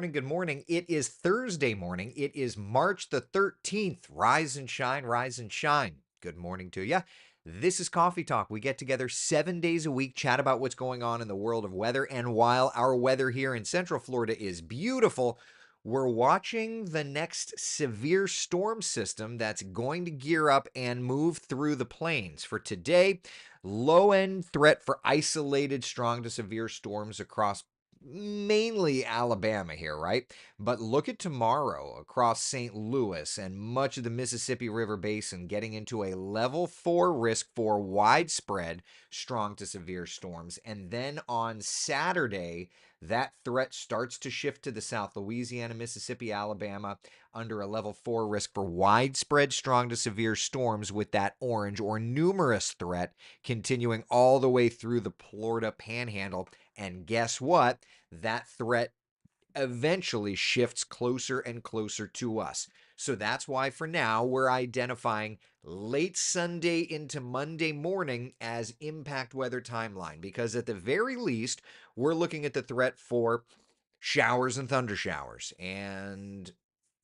morning. Good morning. It is Thursday morning. It is March the 13th. Rise and shine, rise and shine. Good morning to you. This is Coffee Talk. We get together 7 days a week, chat about what's going on in the world of weather. And while our weather here in Central Florida is beautiful, we're watching the next severe storm system that's going to gear up and move through the plains. For today, low end threat for isolated strong to severe storms across mainly Alabama here, right? But look at tomorrow across St. Louis and much of the Mississippi River Basin getting into a level 4 risk for widespread strong to severe storms. And then on Saturday, that threat starts to shift to the south, Louisiana, Mississippi, Alabama, under a level 4 risk for widespread strong to severe storms with that orange or numerous threat continuing all the way through the Florida panhandle. And guess what? That threat eventually shifts closer and closer to us. So that's why for now we're identifying late Sunday into Monday morning as impact weather timeline, because at the very least, we're looking at the threat for showers and thunder showers. And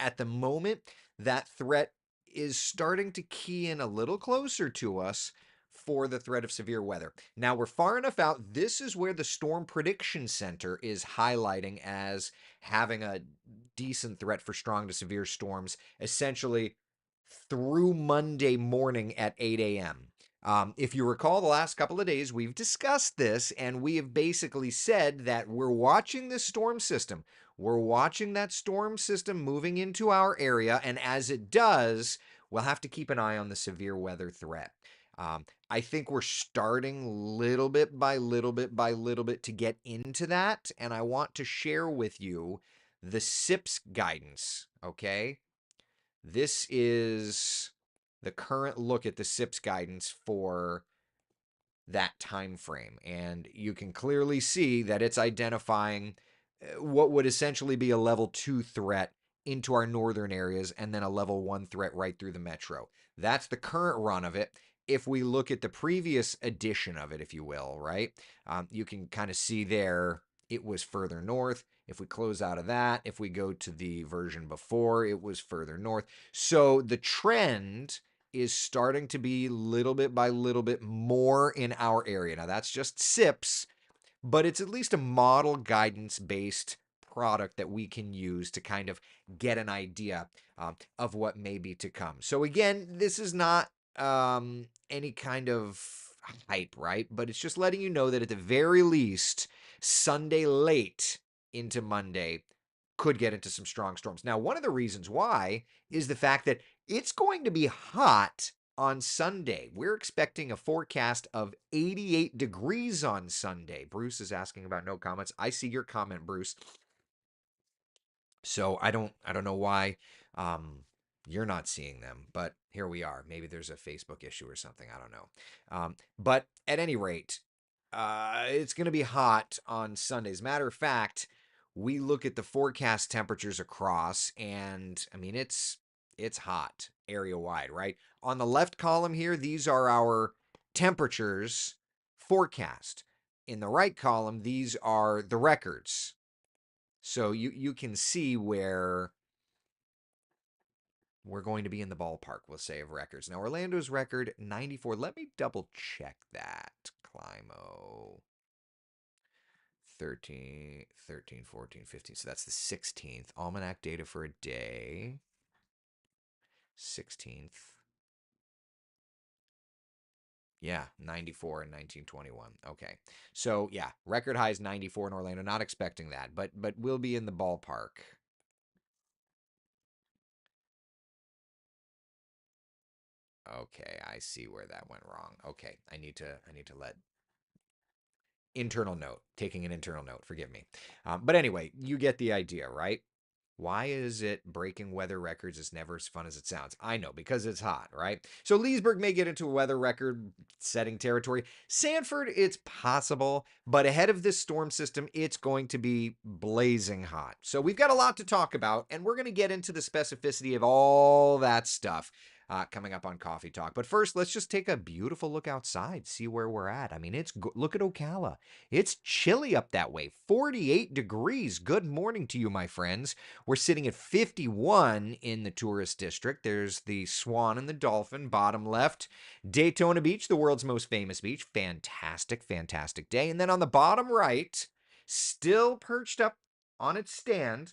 at the moment, that threat is starting to key in a little closer to us for the threat of severe weather. Now we're far enough out. This is where the Storm Prediction Center is highlighting as having a decent threat for strong to severe storms, essentially through Monday morning at 8 a.m. If you recall, the last couple of days, we've discussed this, and we have basically said that we're watching this storm system. We're watching that storm system moving into our area, and as it does, we'll have to keep an eye on the severe weather threat. I think we're starting little bit by little bit by little bit to get into that, and I want to share with you the SIPS guidance, okay? This is the current look at the SIPS guidance for that time frame, and you can clearly see that it's identifying what would essentially be a level 2 threat into our northern areas and then a level 1 threat right through the metro. That's the current run of it. If we look at the previous edition of it, if you will, right, you can kind of see there it was further north. If we close out of that, if we go to the version before, it was further north. So the trend is starting to be little bit by little bit more in our area. Now that's just SIPs, but it's at least a model guidance based product that we can use to kind of get an idea of what may be to come. So again, this is not any kind of hype, right? But it's just letting you know that at the very least, Sunday late into Monday could get into some strong storms. Now, one of the reasons why is the fact that it's going to be hot on Sunday. We're expecting a forecast of 88 degrees on Sunday. Bruce is asking about no comments. I see your comment, Bruce. So I don't know why you're not seeing them, but here we are. Maybe there's a Facebook issue or something. I don't know. But at any rate, it's going to be hot on Sunday. As a matter of fact, we look at the forecast temperatures across, and I mean it's hot area wide, right? On the left column here, these are our temperatures forecast. In the right column, these are the records. So you can see where we're going to be in the ballpark, we'll say, of records. Now, Orlando's record, 94. Let me double check that. Climo. 13, 13, 14, 15. So that's the 16th. Almanac data for a day. 16th. Yeah, 94 and 1921. Okay. So, yeah, record high is 94 in Orlando. Not expecting that, but we'll be in the ballpark. Okay, I see where that went wrong. Okay, I need to let internal note, taking an internal note, forgive me. But anyway, you get the idea, right? Why is it breaking weather records is never as fun as it sounds? I know, because it's hot, right? So Leesburg may get into a weather record setting territory. Sanford, it's possible, but ahead of this storm system, it's going to be blazing hot. So we've got a lot to talk about, and we're going to get into the specificity of all that stuff coming up on Coffee Talk. But first, let's just take a beautiful look outside, see where we're at. I mean, look at Ocala. It's chilly up that way, 48 degrees. Good morning to you, my friends. We're sitting at 51 in the tourist district. There's the Swan and the Dolphin, bottom left. Daytona Beach, the world's most famous beach. Fantastic, fantastic day. And then on the bottom right, still perched up on its stand,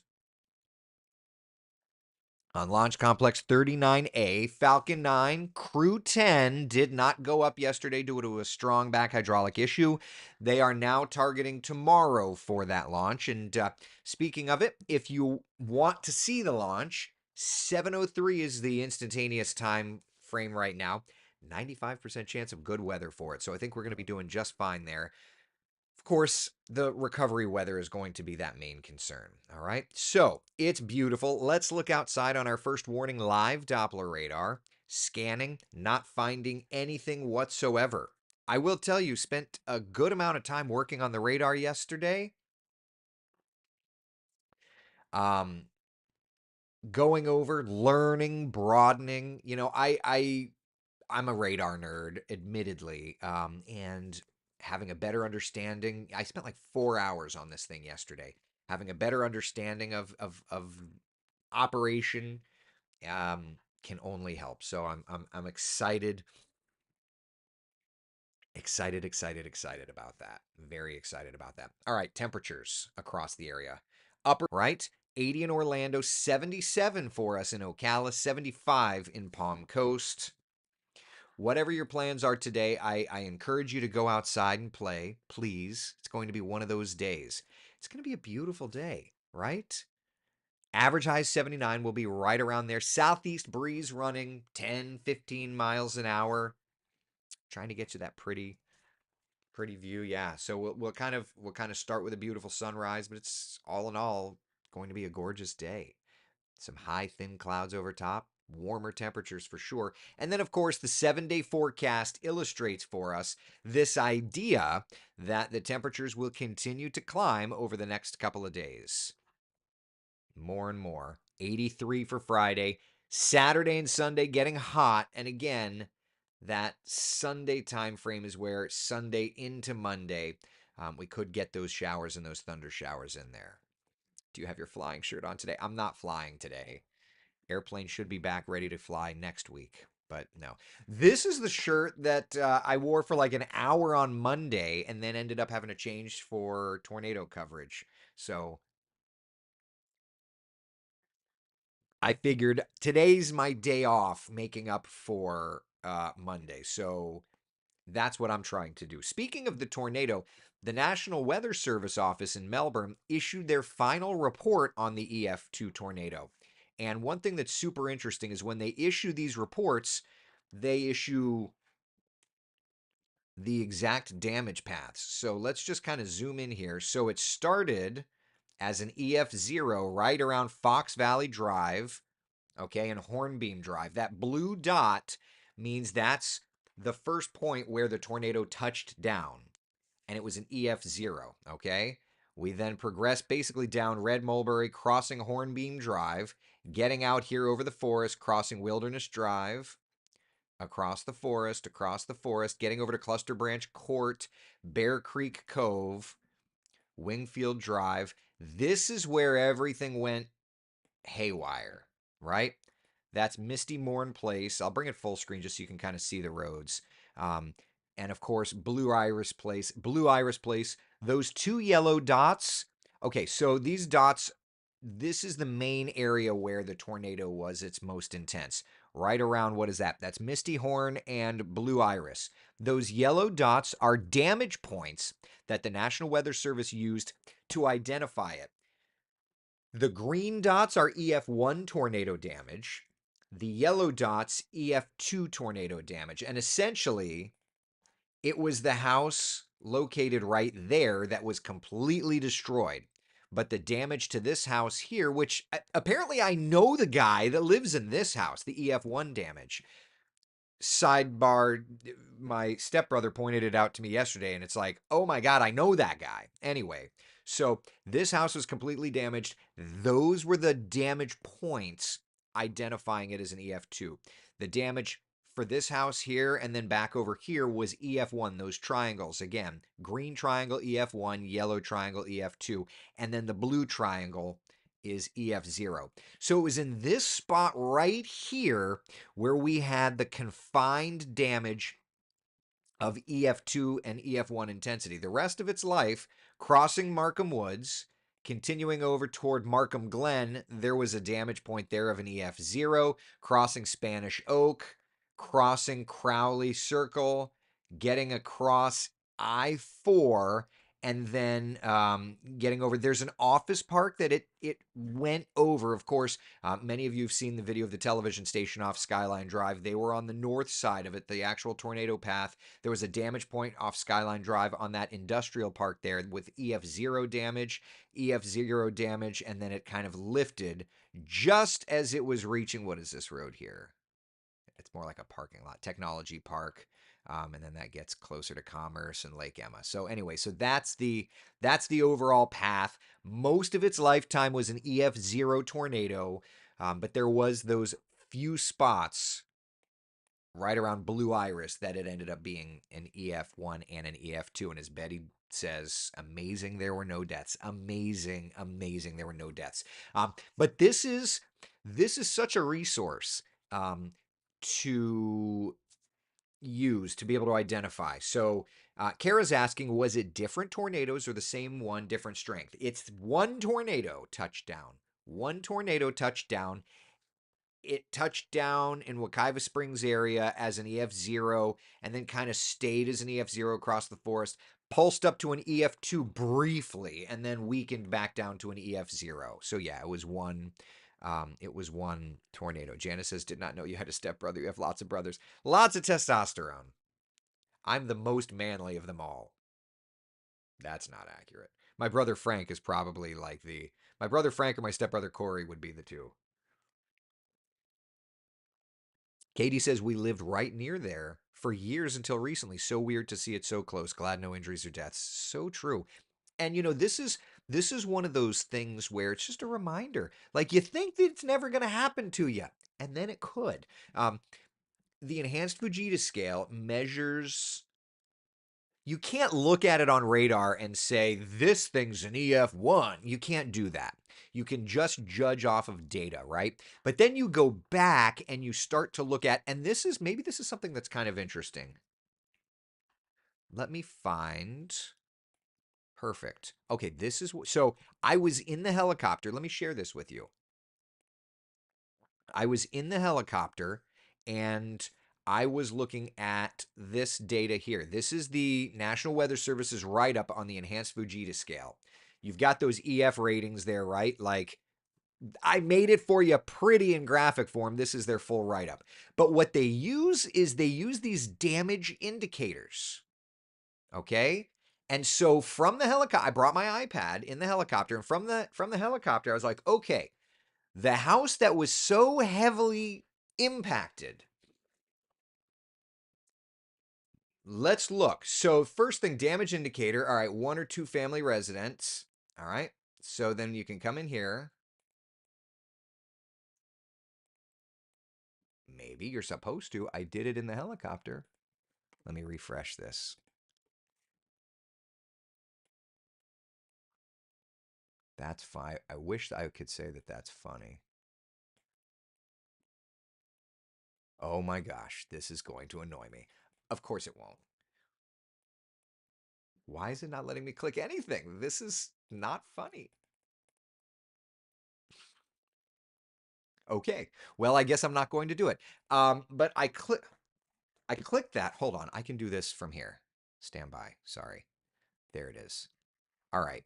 on Launch Complex 39A, Falcon 9, Crew 10 did not go up yesterday due to a strong back hydraulic issue. They are now targeting tomorrow for that launch. And speaking of it, if you want to see the launch, 7:03 is the instantaneous time frame right now. 95% chance of good weather for it. So I think we're going to be doing just fine there. Of course, the recovery weather is going to be that main concern. All right. So it's beautiful. Let's look outside on our first warning live Doppler radar. Scanning, not finding anything whatsoever. I will tell you, spent a good amount of time working on the radar yesterday. Going over, learning, broadening. I'm a radar nerd, admittedly, and having a better understanding. I spent like 4 hours on this thing yesterday, having a better understanding of operation can only help. So I'm excited, excited about that. Very excited about that. All right, temperatures across the area. Upper right, 80 in Orlando, 77 for us in Ocala, 75 in Palm Coast. Whatever your plans are today, I encourage you to go outside and play, please. It's going to be one of those days. It's going to be a beautiful day, right? Average high 79 will be right around there. Southeast breeze running 10, 15 miles an hour. Trying to get you that pretty view. Yeah. So we'll kind of start with a beautiful sunrise, but it's all in all going to be a gorgeous day. Some high, thin clouds over top, warmer temperatures for sure. And then, of course, the 7-day forecast illustrates for us this idea that the temperatures will continue to climb over the next couple of days. More and more. 83 for Friday. Saturday and Sunday getting hot. And again, that Sunday time frame is where Sunday into Monday, we could get those showers and those thunder showers in there. Do you have your flying shirt on today? I'm not flying today. Airplane should be back ready to fly next week. But no. This is the shirt that I wore for like an hour on Monday and then ended up having to change for tornado coverage. So I figured today's my day off making up for Monday. So that's what I'm trying to do. Speaking of the tornado, the National Weather Service office in Melbourne issued their final report on the EF2 tornado. And one thing that's super interesting is when they issue these reports, they issue the exact damage paths. So let's just kind of zoom in here. So it started as an EF0 right around Fox Valley Drive, okay, and Hornbeam Drive. That blue dot means that's the first point where the tornado touched down, and it was an EF0, okay? We then progressed basically down Red Mulberry, crossing Hornbeam Drive, getting out here over the forest, crossing Wilderness Drive, across the forest, getting over to Cluster Branch Court, Bear Creek Cove, Wingfield Drive. This is where everything went haywire, right? That's Misty Morn Place. I'll bring it full screen just so you can kind of see the roads. And of course, Blue Iris Place. Those two yellow dots. Okay, so these dots, this is the main area where the tornado was its most intense. Right around, what is that? That's Misty Horn and Blue Iris. Those yellow dots are damage points that the National Weather Service used to identify it. The green dots are EF1 tornado damage. The yellow dots, EF2 tornado damage. And essentially, it was the house located right there that was completely destroyed. But the damage to this house here, which apparently I know the guy that lives in this house, the EF1 damage. Sidebar, my stepbrother pointed it out to me yesterday, and it's like, oh my God, I know that guy. Anyway, so this house was completely damaged. Those were the damage points identifying it as an EF2. The damage for this house here and then back over here was EF1, those triangles. Again, green triangle EF1, yellow triangle EF2, and then the blue triangle is EF0. So it was in this spot right here where we had the confined damage of EF2 and EF1 intensity. The rest of its life, crossing Markham Woods, continuing over toward Markham Glen, there was a damage point there of an EF0, crossing Spanish Oak, crossing Crowley Circle, getting across I-4, and then getting over. There's an office park that it went over. Of course, many of you have seen the video of the television station off Skyline Drive. They were on the north side of it, the actual tornado path. There was a damage point off Skyline Drive on that industrial park there with EF0 damage, EF0 damage, and then it kind of lifted just as it was reaching, what is this road here? It's more like a parking lot, Technology Park. And then that gets closer to Commerce and Lake Emma. So anyway, so that's the overall path. Most of its lifetime was an EF0 tornado, but there was those few spots right around Blue Iris that it ended up being an EF1 and an EF2. And as Betty says, amazing there were no deaths. Amazing, amazing there were no deaths. But this is such a resource to use to be able to identify. So Kara's asking, was it different tornadoes or the same one, different strength? It's one tornado touchdown. One tornado touchdown. It touched down in Wekiva Springs area as an EF0 and then kind of stayed as an EF0 across the forest, pulsed up to an EF2 briefly, and then weakened back down to an EF0. So yeah, it was one tornado. Janice says, did not know you had a stepbrother. You have lots of brothers. Lots of testosterone. I'm the most manly of them all. That's not accurate. My brother Frank is probably like my brother Frank or my stepbrother Corey would be the two. Katie says, we lived right near there for years until recently. So weird to see it so close. Glad no injuries or deaths. So true. And this is one of those things where it's just a reminder. Like, you think that it's never going to happen to you, and then it could. The enhanced Fujita scale measures. You can't look at it on radar and say, this thing's an EF1. You can't do that. You can just judge off of data, right? But then you go back and you start to look at, and maybe this is something that's kind of interesting. Let me find. Perfect. Okay, so I was in the helicopter. Let me share this with you. I was in the helicopter and I was looking at this data here. This is the National Weather Service's write-up on the enhanced Fujita scale. You've got those EF ratings there, right? Like, I made it for you pretty in graphic form. This is their full write-up. But what they use is these damage indicators. Okay? And so from the helicopter, I brought my iPad in the helicopter, and from the helicopter, I was like, okay, the house that was so heavily impacted. Let's look. So first thing, damage indicator. All right, 1 or 2 family residents. All right. So then you can come in here. Maybe you're supposed to. I did it in the helicopter. Let me refresh this. That's fine. I wish I could say that that's funny. Oh my gosh, this is going to annoy me. Of course it won't. Why is it not letting me click anything? This is not funny. Okay, well, I guess I'm not going to do it. But I clicked that. Hold on, I can do this from here. Stand by. Sorry. There it is. All right.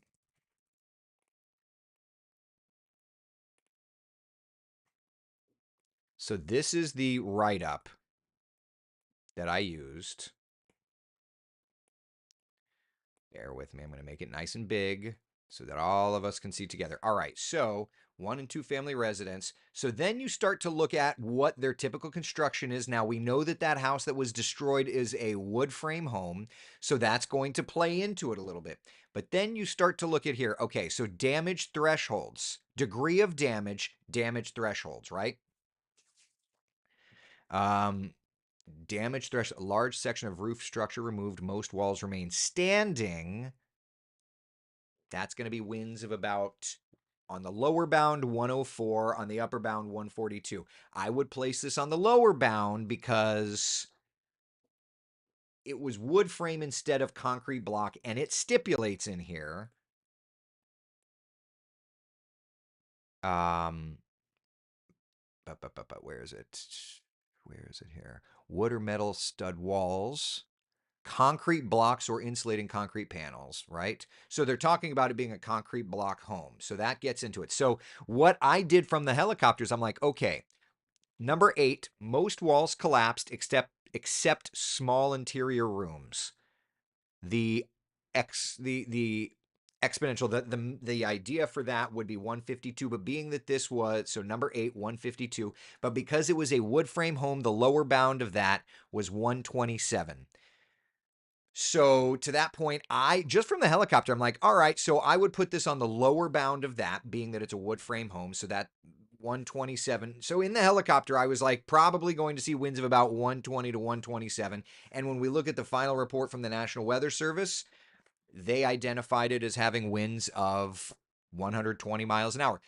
So this is the write-up that I used. Bear with me. I'm going to make it nice and big so that all of us can see together. All right, so 1 and 2 family residents. So then you start to look at what their typical construction is. Now, we know that house that was destroyed is a wood frame home, so that's going to play into it a little bit. But then you start to look at here. Okay, so damage thresholds, degree of damage, damage thresholds, right? Um, damage threshold, large section of roof structure removed. Most walls remain standing. That's going to be winds of about, on the lower bound 104, on the upper bound 142. I would place this on the lower bound because it was wood frame instead of concrete block, and it stipulates in here. Um, but where is it? Where is it here? Wood or metal stud walls, concrete blocks or insulating concrete panels, right? So they're talking about it being a concrete block home. So that gets into it. So what I did from the helicopters, I'm like, okay, number 8, most walls collapsed except small interior rooms. The the exponential, the idea for that would be 152, but being that this was, so number 8, 152, but because it was a wood frame home, the lower bound of that was 127. So to that point, I just from the helicopter, I'm like, all right, so I would put this on the lower bound of that, being that it's a wood frame home. So that 127. So in the helicopter, I was like probably going to see winds of about 120 to 127. And when we look at the final report from the National Weather Service, they identified it as having winds of 120 miles an hour.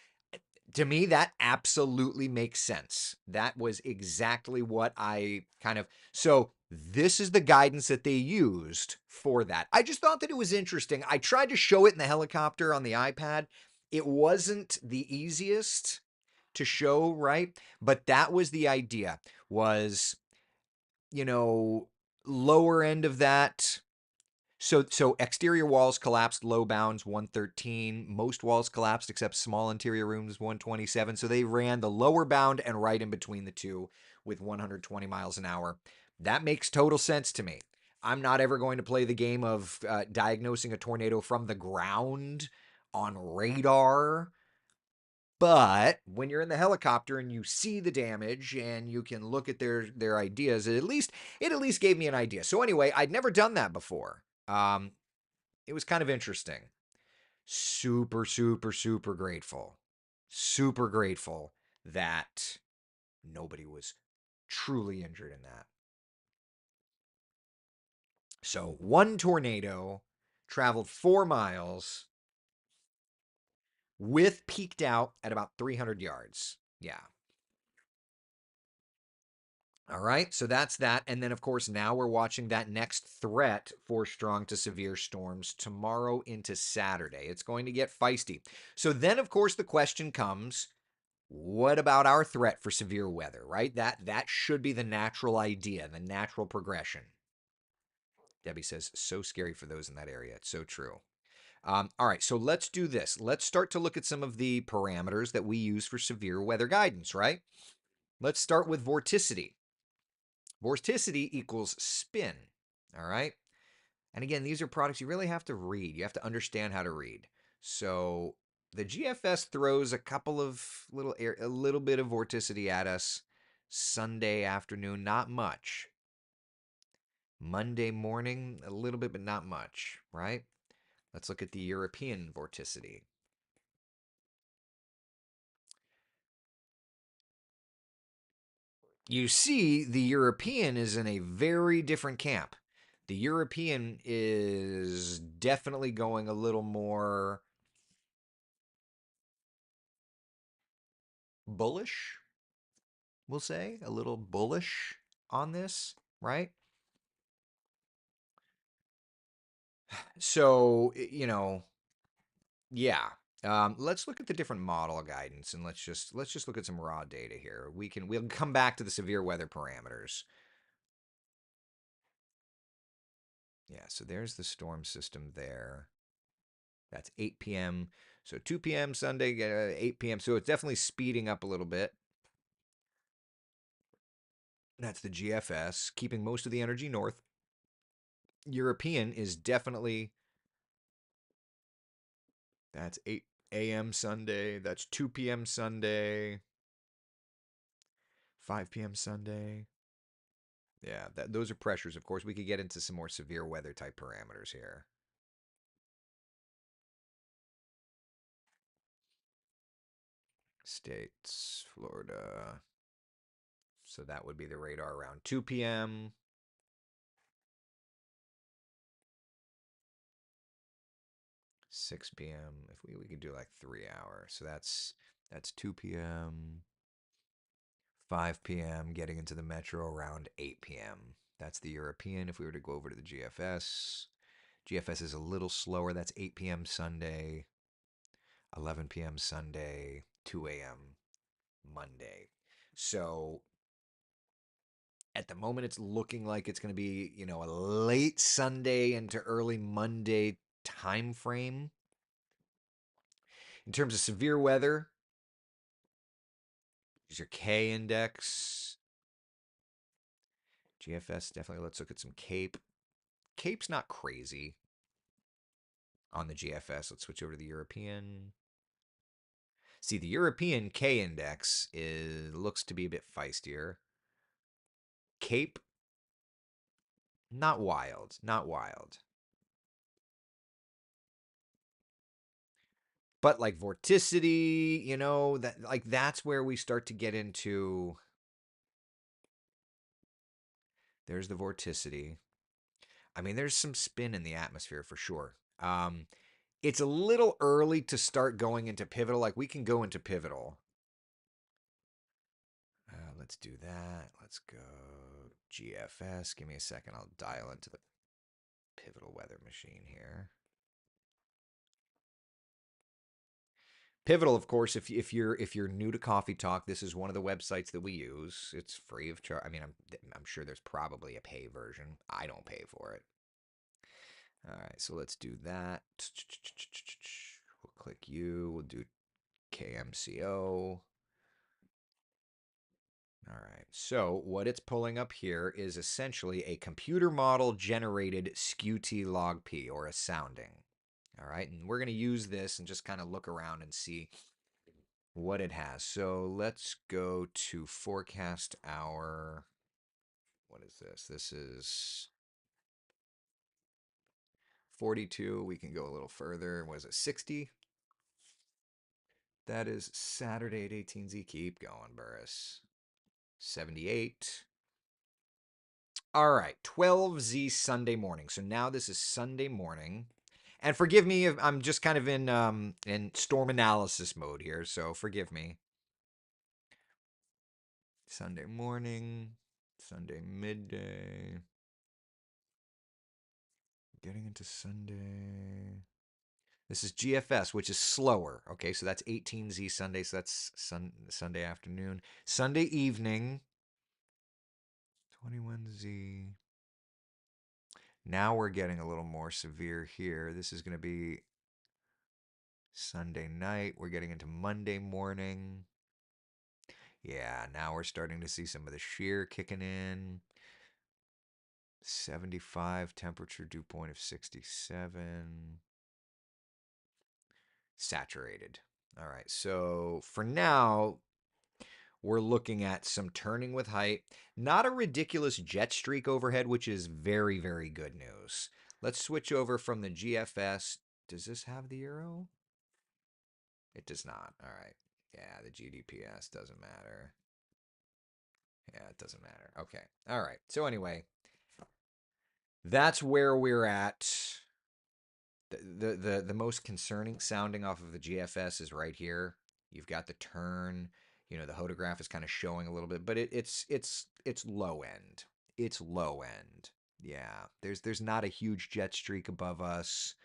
To me, that absolutely makes sense. That was exactly what I kind of. So, this is the guidance that they used for that. I just thought that it was interesting. I tried to show it in the helicopter on the iPad. It wasn't the easiest to show, right? But that was the idea, was, you know, lower end of that. So exterior walls collapsed, low bounds 113. Most walls collapsed except small interior rooms 127. So they ran the lower bound and right in between the two with 120 miles an hour. That makes total sense to me. I'm not ever going to play the game of diagnosing a tornado from the ground on radar. But when you're in the helicopter and you see the damage and you can look at their ideas, it at least gave me an idea. So anyway, I'd never done that before. It was kind of interesting. Super, super, super grateful. Super grateful that nobody was truly injured in that. So one tornado traveled 4 miles with peaked out at about 300 yards. Yeah. All right, so that's that. And then, of course, now we're watching that next threat for strong to severe storms tomorrow into Saturday. It's going to get feisty. So then, of course, the question comes, what about our threat for severe weather, right? That should be the natural idea, the natural progression. Debbie says, so scary for those in that area. It's so true. All right, so let's do this. Let's start to look at some of the parameters that we use for severe weather guidance, right? Let's start with vorticity. Vorticity equals spin. All right. And again, these are products you really have to read. You have to understand how to read. So the GFS throws a little bit of vorticity at us Sunday afternoon, not much. Monday morning, a little bit, but not much, right? Let's look at the European vorticity. You see, the European is in a very different camp. The European is definitely going a little more bullish, we'll say, a little bullish on this, right? So, yeah. Let's look at the different model guidance and let's just look at some raw data here. We'll come back to the severe weather parameters. Yeah, so there's the storm system there. That's 8 p.m. So 2 p.m. Sunday, 8 p.m. So it's definitely speeding up a little bit. That's the GFS, keeping most of the energy north. European is definitely, that's 8 a.m. Sunday. That's 2 p.m. Sunday. 5 p.m. Sunday. Yeah, those are pressures. Of course, we could get into some more severe weather type parameters here. States, Florida, So that would be the radar around 2 p.m. 6 p.m. If we could do like 3 hours. So that's 2 p.m. 5 p.m. getting into the metro around 8 p.m. That's the European. If we were to go over to the GFS, GFS is a little slower. That's 8 p.m. Sunday, 11 p.m. Sunday, 2 a.m. Monday. So at the moment, it's looking like it's going to be, a late Sunday into early Monday time frame. In terms of severe weather, is your K index. GFS, definitely. Let's look at some Cape. Cape's not crazy on the GFS. Let's switch over to the European. See, the European K index looks to be a bit feistier. Cape, not wild, not wild. But like vorticity, that's where we start to get into. There's the vorticity. I mean, there's some spin in the atmosphere for sure. It's a little early to start going into pivotal. Like we can go into pivotal. Let's do that. Let's go GFS. Give me a second. I'll dial into the pivotal weather machine here. Pivotal, of course, if you're new to Coffee Talk, this is one of the websites that we use. It's free of charge. I mean, I'm sure there's probably a pay version. I don't pay for it. All right, so let's do that. We'll click you. We'll do KMCO. All right, so what it's pulling up here is essentially a computer model generated SKU-T log P, or a sounding. All right, and we're going to use this and just kind of look around and see what it has. So let's go to forecast hour. What is this? This is 42. We can go a little further. What is it? 60? That is Saturday at 18Z. Keep going, Burris. 78. All right, 12Z Sunday morning. So now this is Sunday morning. And forgive me if I'm just kind of in storm analysis mode here, so forgive me. Sunday morning, Sunday midday. Getting into Sunday. This is GFS, which is slower. Okay, so that's 18Z Sunday, so that's Sunday afternoon. Sunday evening, 21Z. Now we're getting a little more severe here. This is going to be Sunday night. We're getting into Monday morning. Yeah, now we're starting to see some of the shear kicking in. 75 temperature, dew point of 67. Saturated. All right, so for now, we're looking at some turning with height. Not a ridiculous jet streak overhead, which is very, very good news. Let's switch over from the GFS. Does this have the euro? It does not. All right. Yeah, the GDPS doesn't matter. Yeah, it doesn't matter. Okay. All right. So anyway, that's where we're at. The most concerning sounding off of the GFS is right here. You've got the turn. The hodograph is kind of showing a little bit, but it's low end. It's low end. Yeah, there's not a huge jet streak above us.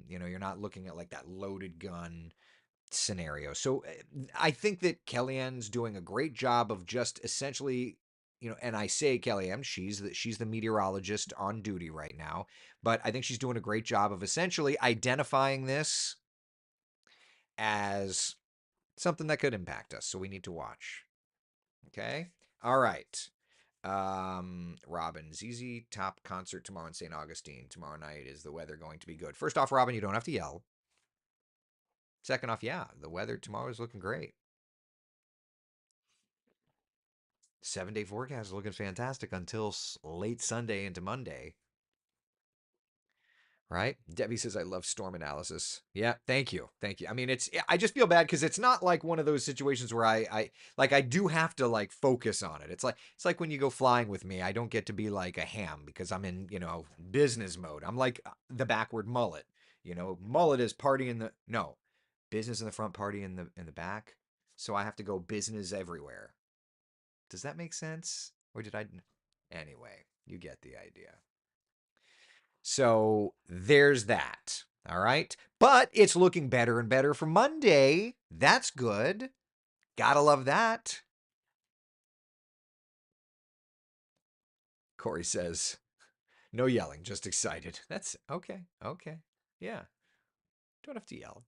You're not looking at like that loaded gun scenario. So I think that Kellyanne's doing a great job of just essentially, and I say Kellyanne, she's the meteorologist on duty right now, but I think she's doing a great job of essentially identifying this as something that could impact us. So we need to watch. Okay. All right. Robin, ZZ Top concert tomorrow in St. Augustine. Tomorrow night. Is the weather going to be good? First off, Robin, you don't have to yell. Second off, yeah, the weather tomorrow is looking great. 7-day forecast is looking fantastic until late Sunday into Monday. Right? Debbie says, I love storm analysis. Yeah, thank you. Thank you. I mean, I just feel bad because it's not like one of those situations where I do have to like focus on it. It's like when you go flying with me, I don't get to be like a ham because I'm in, business mode. I'm like the backward mullet. Mullet is party in the, no, business in the front, party in the back. So I have to go business everywhere. Does that make sense? Or did I? Anyway, you get the idea. So there's that. All right. But it's looking better and better for Monday. That's good. Gotta love that. Corey says, no yelling, just excited. That's okay. Okay. Yeah. Don't have to yell.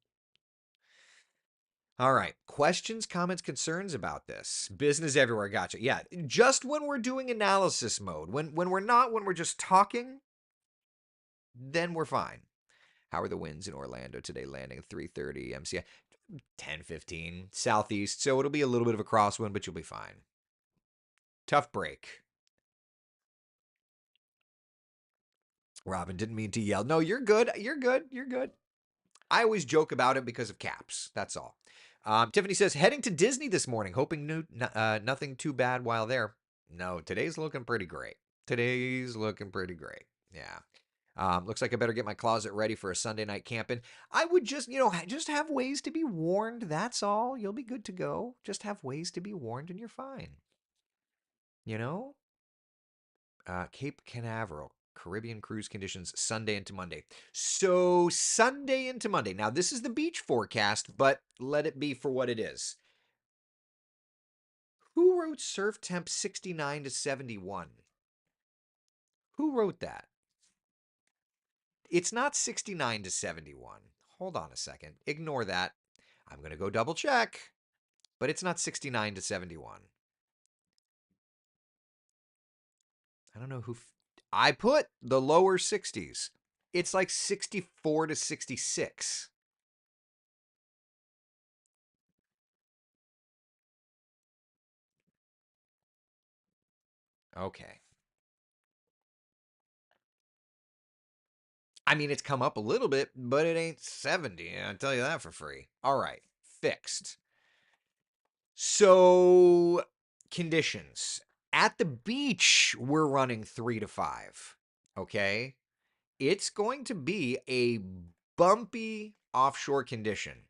All right. Questions, comments, concerns about this? Business everywhere. Gotcha. Yeah. Just when we're doing analysis mode. When we're not, when we're just talking, then we're fine. How are the winds in Orlando today? Landing at 3:30 MCI, 10:15 southeast. So it'll be a little bit of a crosswind, but you'll be fine. Tough break. Robin didn't mean to yell. No, you're good. You're good. You're good. I always joke about it because of caps. That's all. Tiffany says heading to Disney this morning, hoping nothing too bad while there. No, today's looking pretty great. Today's looking pretty great. Yeah. Looks like I better get my closet ready for a Sunday night camping. I would just have ways to be warned. That's all. You'll be good to go. Just have ways to be warned and you're fine. You know? Cape Canaveral, Caribbean cruise conditions Sunday into Monday. So Sunday into Monday. Now, this is the beach forecast, but let it be for what it is. Who wrote surf temp 69 to 71? Who wrote that? It's not 69 to 71. Hold on a second. Ignore that. I'm going to go double check, but it's not 69 to 71. I don't know who. I put the lower 60s. It's like 64 to 66. Okay. I mean, it's come up a little bit, but it ain't 70. I'll tell you that for free. All right. Fixed. So, conditions. At the beach, we're running 3 to 5. Okay. It's going to be a bumpy offshore condition.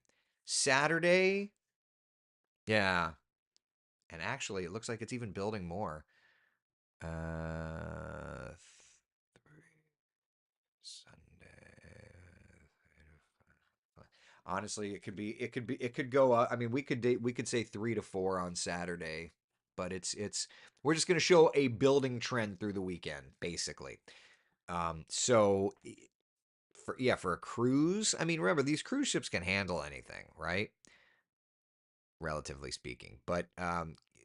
Saturday, yeah. And actually, it looks like it's even building more. Uh, Sunday. Honestly, it could go up. I mean, we could say 3 to 4 on Saturday, but we're just going to show a building trend through the weekend, basically. So for a cruise, I mean, remember these cruise ships can handle anything, right? Relatively speaking, but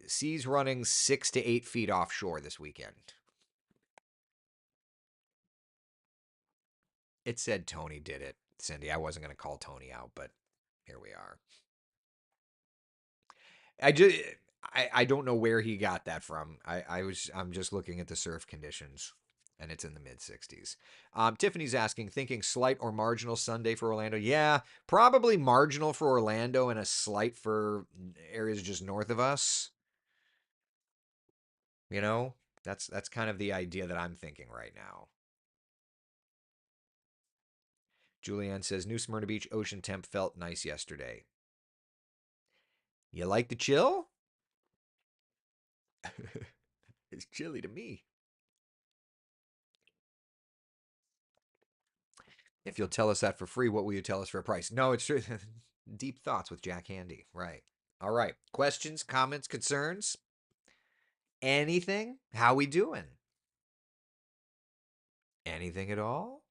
seas running 6 to 8 feet offshore this weekend. It said Tony did it, Cindy. I wasn't going to call Tony out, but here we are. I just I don't know where he got that from. I'm just looking at the surf conditions and it's in the mid 60s. Tiffany's asking, thinking slight or marginal Sunday for Orlando. Yeah, probably marginal for Orlando and a slight for areas just north of us. You know, that's kind of the idea that I'm thinking right now. Julianne says New Smyrna Beach ocean temp felt nice yesterday. You like the chill? It's chilly to me. If you'll tell us that for free, what will you tell us for a price? No, it's true. Deep thoughts with Jack Handy. Right. All right. Questions, comments, concerns? Anything? How we doing? Anything at all?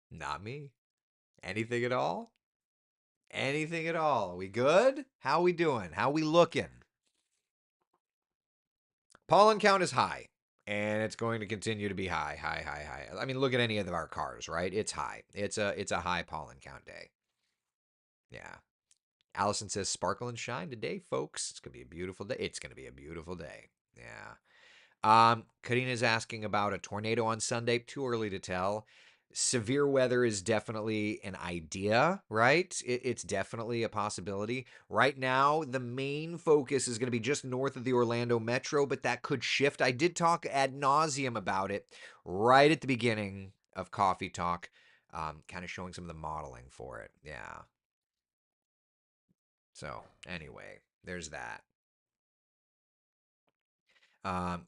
Not me. Anything at all? Anything at all? We good? How we doing? How we looking? Pollen count is high, and it's going to continue to be high, high, high, high. I mean, look at any of our cars, right? It's high. It's a high pollen count day. Yeah. Allison says sparkle and shine today, folks. It's gonna be a beautiful day. It's gonna be a beautiful day. Yeah. Karina's asking about a tornado on Sunday. Too early to tell. Severe weather is definitely an idea, right? It's definitely a possibility. Right now, the main focus is going to be just north of the Orlando metro, but that could shift. I did talk ad nauseum about it right at the beginning of Coffee Talk, kind of showing some of the modeling for it. Yeah. So, anyway, there's that.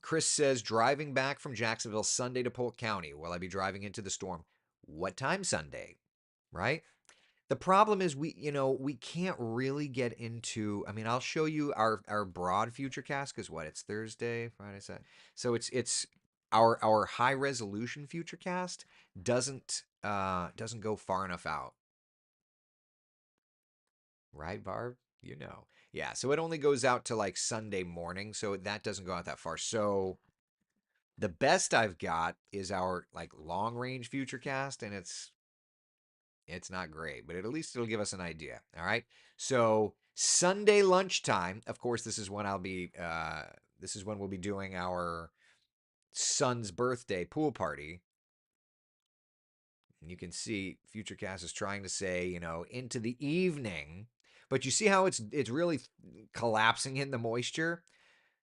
Chris says, driving back from Jacksonville Sunday to Polk County. Will I be driving into the storm? What time Sunday? Right? The problem is we can't really get into. I mean, I'll show you our broad future cast because what it's Thursday, Friday, Saturday. So it's our high resolution future cast doesn't go far enough out, right, Barb? You know. Yeah, so it only goes out to like Sunday morning, so that doesn't go out that far. So the best I've got is our like long range future cast, and it's not great, but at least it'll give us an idea. All right. So Sunday lunchtime, of course, this is when I'll be. This is when we'll be doing our son's birthday pool party. And you can see Futurecast is trying to say, into the evening, but you see how it's really collapsing in the moisture.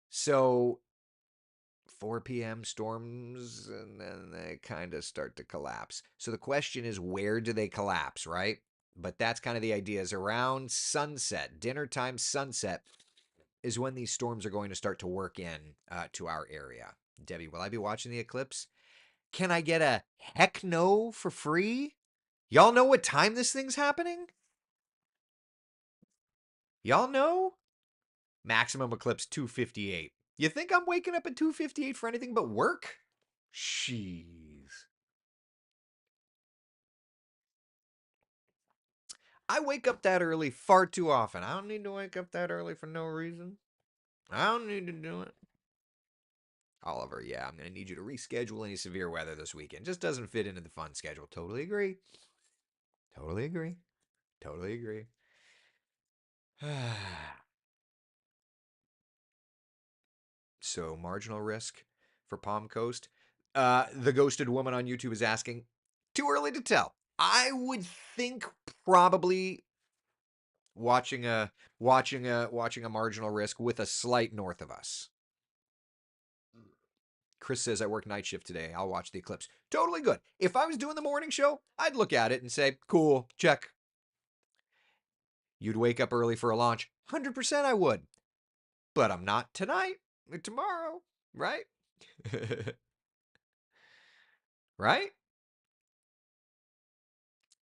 So 4 p.m. storms, and then they kind of start to collapse. So the question is, where do they collapse, right? But that's kind of the idea is around sunset, dinner time sunset is when these storms are going to start to work in to our area. Debbie, will I be watching the eclipse? Can I get a heck no for free? Y'all know what time this thing's happening? Y'all know? Maximum eclipse 2:58. You think I'm waking up at 2:58 for anything but work? Jeez. I wake up that early far too often. I don't need to wake up that early for no reason. I don't need to do it. Oliver, yeah, I'm going to need you to reschedule any severe weather this weekend. Just doesn't fit into the fun schedule. Totally agree. Totally agree. Totally agree. So, marginal risk for Palm Coast. The ghosted woman on YouTube is asking, too early to tell. I would think probably watching a marginal risk with a slight north of us. Chris says, I work night shift today. I'll watch the eclipse. Totally good. If I was doing the morning show, I'd look at it and say, cool, check. You'd wake up early for a launch. 100% I would. But I'm not tonight or tomorrow, right? Right?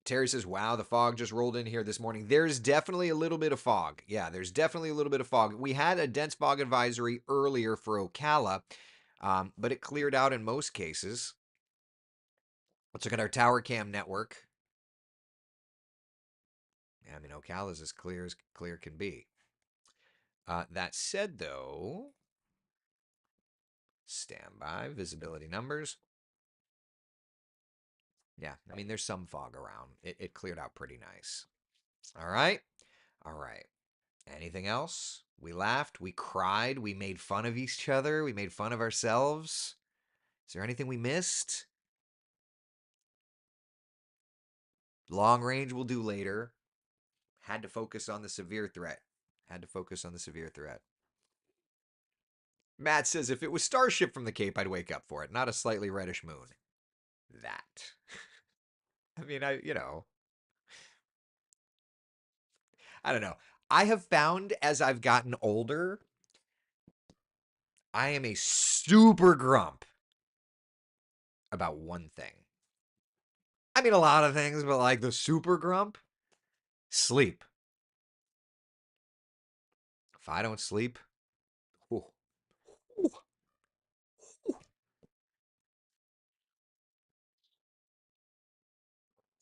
Terry says, wow, the fog just rolled in here this morning. There's definitely a little bit of fog. Yeah, there's definitely a little bit of fog. We had a dense fog advisory earlier for Ocala, but it cleared out in most cases. Let's look at our tower cam network. I mean, Ocala's as clear can be. That said, though, standby, visibility numbers. Yeah, I mean, there's some fog around. It cleared out pretty nice. All right. All right. Anything else? We laughed, we cried, we made fun of each other, we made fun of ourselves. Is there anything we missed? Long range we'll do later. Had to focus on the severe threat. Had to focus on the severe threat. Matt says if it was Starship from the Cape, I'd wake up for it, not a slightly reddish moon. That. I mean, I don't know. I have found as I've gotten older, I am a super grump about one thing. I mean, a lot of things, but like the super grump, sleep. If I don't sleep, ooh, ooh, ooh,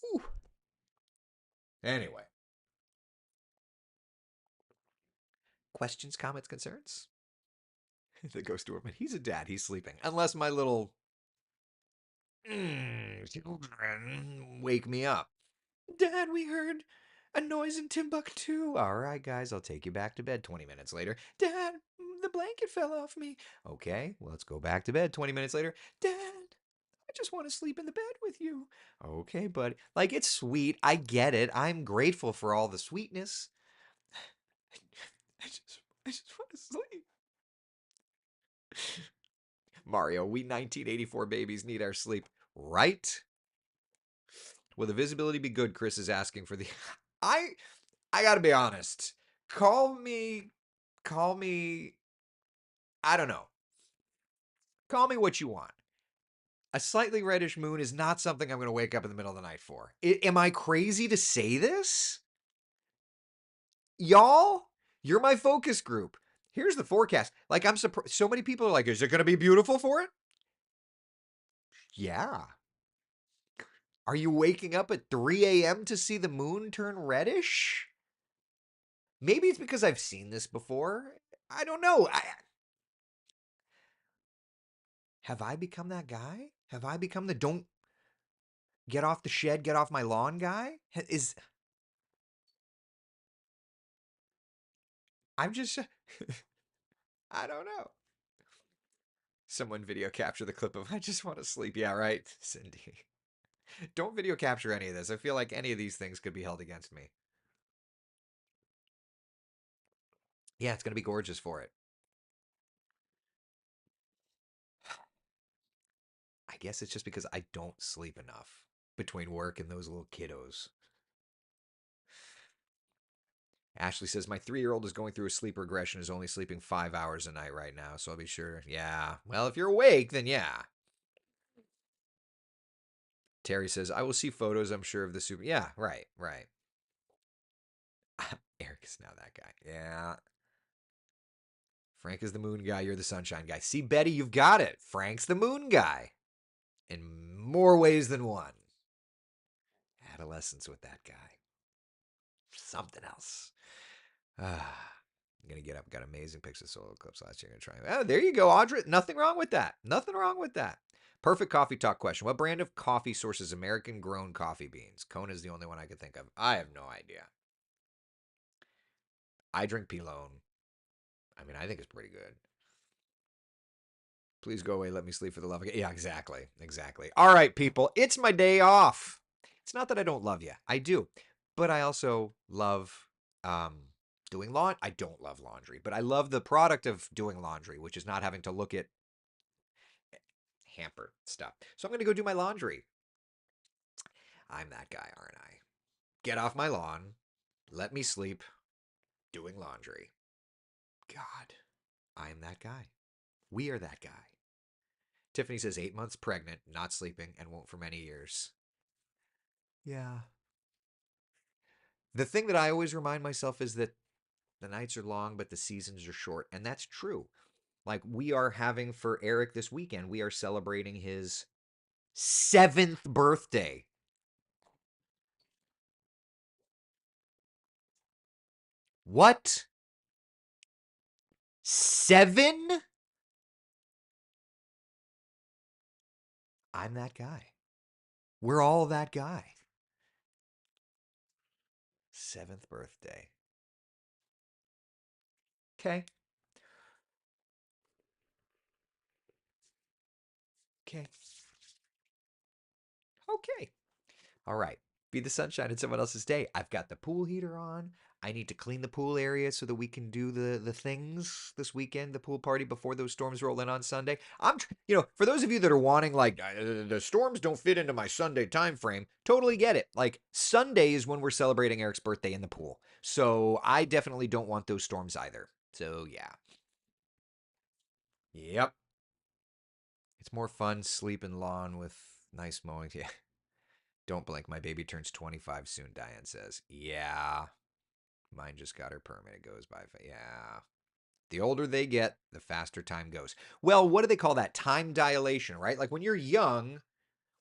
ooh. Anyway, questions, comments, concerns? The ghost woman. He's a dad. He's sleeping. Unless my little children wake me up. Dad, we heard a noise in Timbuktu. All right, guys, I'll take you back to bed 20 minutes later. Dad, the blanket fell off me. Okay, well, let's go back to bed 20 minutes later. Dad, I just want to sleep in the bed with you. Okay, buddy. Like, it's sweet. I get it. I'm grateful for all the sweetness. I just want to sleep. Mario, we 1984 babies need our sleep. Right? Will the visibility be good? Chris is asking for the. I I gotta be honest. Call me. I don't know. Call me what you want. A slightly reddish moon is not something I'm going to wake up in the middle of the night for. Am I crazy to say this? Y'all, you're my focus group. Here's the forecast. Like, I'm surprised. So many people are like, is it going to be beautiful for it? Yeah. Are you waking up at 3 a.m. to see the moon turn reddish? Maybe it's because I've seen this before. I don't know. Have I become that guy? Have I become the don't get off the shed, get off my lawn guy? Is I'm just I don't know. Someone video capture the clip of I just want to sleep. Yeah, right, Cindy. Don't video capture any of this. I feel like any of these things could be held against me. Yeah, it's going to be gorgeous for it. I guess it's just because I don't sleep enough between work and those little kiddos. Ashley says, my 3-year-old is going through a sleep regression, is only sleeping 5 hours a night right now. So I'll be sure. Yeah. Well, if you're awake, then yeah. Terry says, I will see photos, I'm sure, of the super. Yeah, right, right. Eric is now that guy. Yeah. Frank is the moon guy. You're the sunshine guy. See, Betty, you've got it. Frank's the moon guy in more ways than one. Adolescence with that guy. Something else. I'm gonna get up. Got amazing pics of solar eclipse last year. Gonna try. Oh, there you go, Audra. Nothing wrong with that. Nothing wrong with that. Perfect coffee talk question. What brand of coffee sources American grown coffee beans? Kona is the only one I could think of. I have no idea. I drink Pilone. I mean, I think it's pretty good. Please go away. Let me sleep for the love of God. Yeah, exactly. Exactly. All right, people. It's my day off. It's not that I don't love you. I do. But I also love doing laundry. I don't love laundry, but I love the product of doing laundry, which is not having to look at hamper stuff. So I'm going to go do my laundry. I'm that guy, aren't I? Get off my lawn. Let me sleep doing laundry. God, I am that guy. We are that guy. Tiffany says 8 months pregnant, not sleeping, and won't for many years. Yeah. The thing that I always remind myself is that the nights are long, but the seasons are short. And that's true. Like, we are having for Eric this weekend, we are celebrating his 7th birthday. What? 7? I'm that guy. We're all that guy. 7th birthday. Okay. Okay. Okay. All right. Be the sunshine in someone else's day. I've got the pool heater on. I need to clean the pool area so that we can do the things this weekend, the pool party before those storms roll in on Sunday. For those of you that are wanting like the storms don't fit into my Sunday time frame, totally get it. Like Sunday is when we're celebrating Eric's birthday in the pool. So I definitely don't want those storms either. So yeah. Yep. It's more fun sleeping lawn with nice mowing. Yeah. Don't blink. My baby turns 25 soon, Diane says. Yeah. Mine just got her permit. It goes by. Yeah. The older they get, the faster time goes. Well, what do they call that? Time dilation, right? Like when you're young,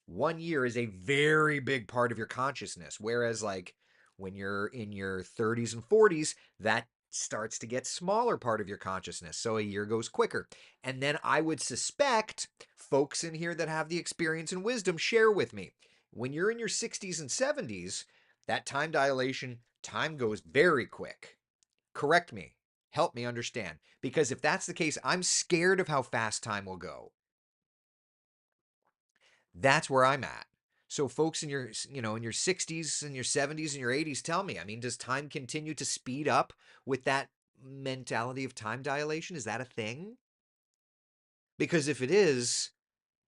1 year is a very big part of your consciousness. Whereas, like, when you're in your 30s and 40s, that starts to get smaller part of your consciousness. So a year goes quicker. And then I would suspect folks in here that have the experience and wisdom share with me. When you're in your 60s and 70s, that time dilation, time goes very quick. Correct me. Help me understand. Because if that's the case, I'm scared of how fast time will go. That's where I'm at. So folks in your, in your 60s and your 70s and your 80s, tell me, I mean, does time continue to speed up with that mentality of time dilation? Is that a thing? Because if it is,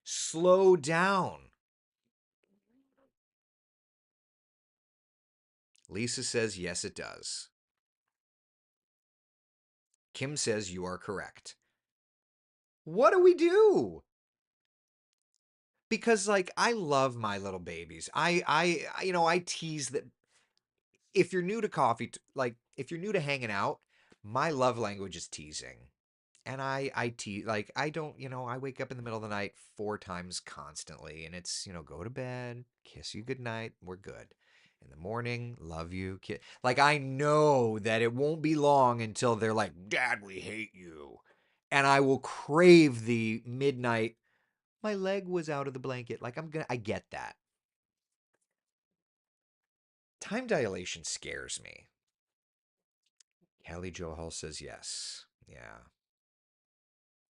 slow down. Lisa says, yes, it does. Kim says, you are correct. What do we do? Because like I love my little babies. I tease that if you're new to coffee, like if you're new to hanging out, my love language is teasing. And I tease, like I don't, I wake up in the middle of the night 4 times constantly, and it's, go to bed, kiss you goodnight, we're good. In the morning, love you, like I know that it won't be long until they're like, Dad, we hate you. And I will crave the midnight, my leg was out of the blanket. Like I get that. Time dilation scares me. Kelly Jo Hull says yes. Yeah,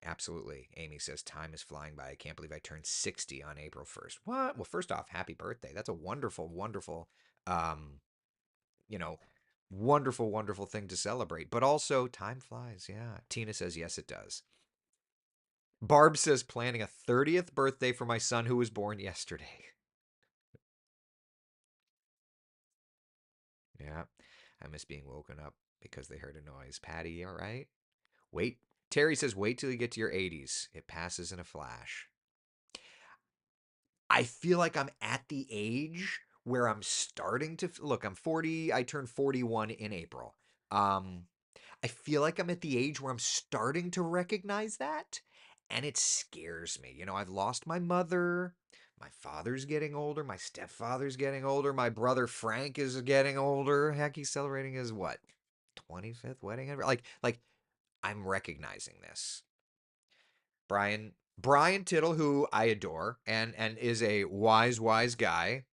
absolutely. Amy says time is flying by. I can't believe I turned 60 on April 1st. What? Well, first off, happy birthday. That's a wonderful, wonderful, um, you know, wonderful, wonderful thing to celebrate. But also, time flies. Yeah. Tina says yes, it does. Barb says planning a 30th birthday for my son who was born yesterday. Yeah. I miss being woken up because they heard a noise. Patty, all right? Wait. Terry says wait till you get to your 80s. It passes in a flash. I feel like I'm at the age where I'm starting to look, I'm 40, I turned 41 in April. Um I feel like I'm at the age where I'm starting to recognize that, and it scares me. I've lost my mother, my father's getting older, my stepfather's getting older, my brother Frank is getting older. Heck, he's celebrating his what? 25th wedding anniversary. Like I'm recognizing this. Brian Tittle, who I adore and is a wise guy,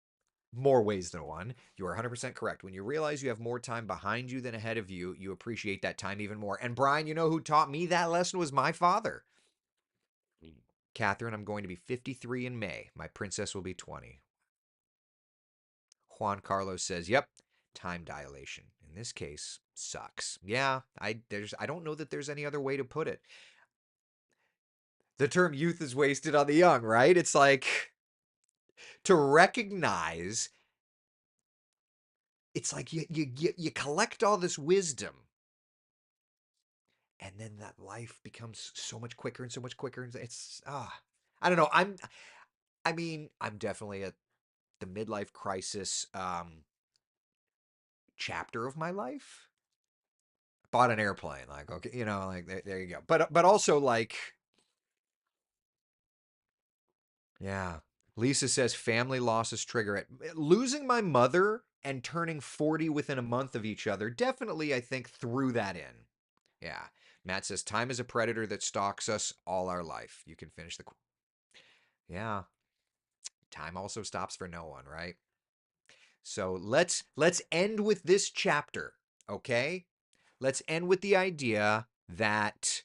more ways than one. You are 100% correct. When you realize you have more time behind you than ahead of you, you appreciate that time even more. And Brian, you know who taught me that lesson was my father. Catherine, I'm going to be 53 in May. My princess will be 20. Juan Carlos says, "Yep, time dilation. In this case, sucks." Yeah, I don't know that there's any other way to put it. The term youth is wasted on the young, right? It's like to recognize it's like you collect all this wisdom, and then that life becomes so much quicker and so much quicker, and it's I don't know. I'm definitely at the midlife crisis chapter of my life. Bought an airplane, like okay, like there you go. But also like yeah. Lisa says family losses trigger it. Losing my mother and turning 40 within a month of each other definitely, I think, threw that in. Yeah. Matt says time is a predator that stalks us all our life. You can finish the. Yeah. Time also stops for no one, right? So let's end with this chapter, okay? Let's end with the idea that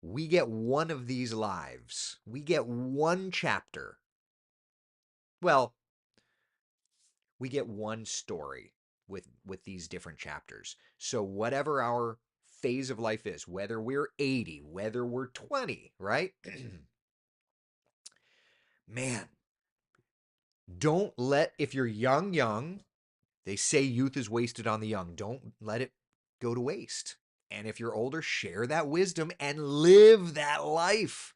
we get one of these lives. We get one chapter. Well, we get one story with these different chapters. So whatever our phase of life is, whether we're 80, whether we're 20, right? Man, don't let if you're young, they say youth is wasted on the young. Don't let it go to waste. And if you're older, share that wisdom and live that life.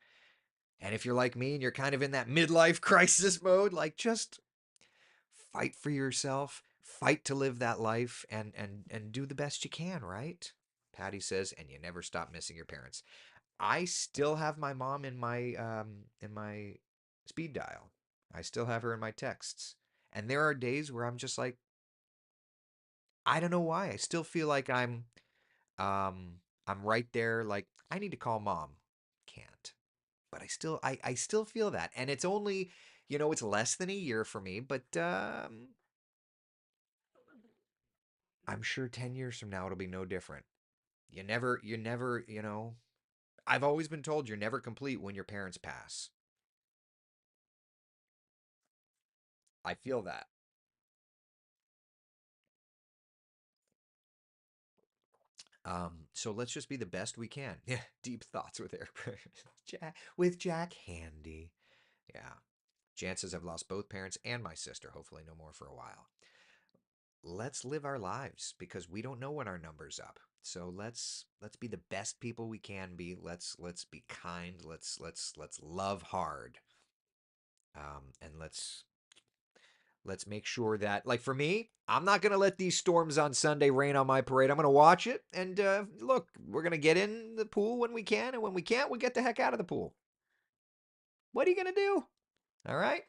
And if you're like me and you're kind of in that midlife crisis mode, like just fight for yourself, fight to live that life and do the best you can, right? Patty says, and you never stop missing your parents. I still have my mom in my speed dial. I still have her in my texts. And there are days where I'm just like, I don't know why. I still feel like um I'm right there like I need to call mom. Can't. But I still feel that. And it's only, it's less than a year for me, but I'm sure 10 years from now it'll be no different. You never, I've always been told you're never complete when your parents pass. I feel that. So let's just be the best we can. Yeah, deep thoughts with Eric with Jack Handy. Yeah. Jan says I've lost both parents and my sister. Hopefully, no more for a while. Let's live our lives because we don't know when our number's up. So let's be the best people we can be. Let's be kind. Let's love hard. And let's make sure that, like for me, I'm not gonna let these storms on Sunday rain on my parade. I'm gonna watch it, and look, we're gonna get in the pool when we can, and when we can't, we get the heck out of the pool. What are you gonna do? All right.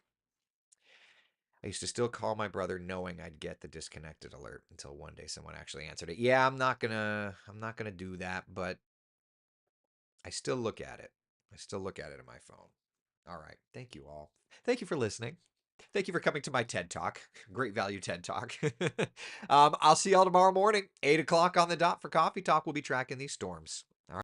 I used to still call my brother knowing I'd get the disconnected alert until one day someone actually answered it. Yeah, I'm not gonna do that, but I still look at it. I still look at it on my phone. All right. Thank you all. Thank you for listening. Thank you for coming to my TED Talk. Great value TED Talk. I'll see y'all tomorrow morning, 8 o'clock on the dot for Coffee Talk. We'll be tracking these storms.